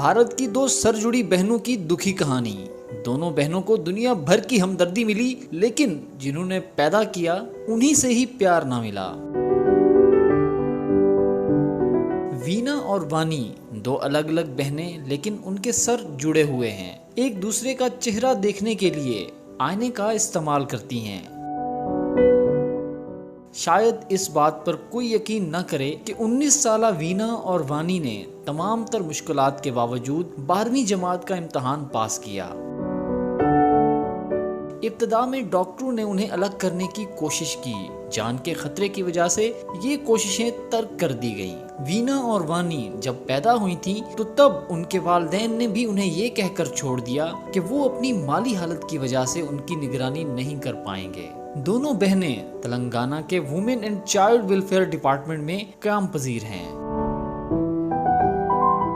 भारत की दो सर जुड़ी बहनों की दुखी कहानी। दोनों बहनों को दुनिया भर की हमदर्दी मिली, लेकिन जिन्होंने पैदा किया उन्हीं से ही प्यार ना मिला। वीना और वानी दो अलग अलग बहनें, लेकिन उनके सर जुड़े हुए हैं। एक दूसरे का चेहरा देखने के लिए आईने का इस्तेमाल करती हैं। शायद इस बात पर कोई यकीन न करे कि 19 साला वीना और वानी ने तमाम तर मुश्किलात के बावजूद 12वीं जमात का इम्तहान पास किया। इब्तदा में डॉक्टरों ने उन्हें अलग करने की कोशिश की। जान के खतरे की वजह से ये कोशिशें तर्क कर दी गईं। वीना और वानी जब पैदा हुई थीं, तो तब उनके वालिदैन ने भी उन्हें ये कहकर छोड़ दिया कि वो अपनी माली हालत की वजह से उनकी निगरानी नहीं कर पाएंगे। दोनों बहनें तेलंगाना के women and child welfare department में काम पजीर हैं।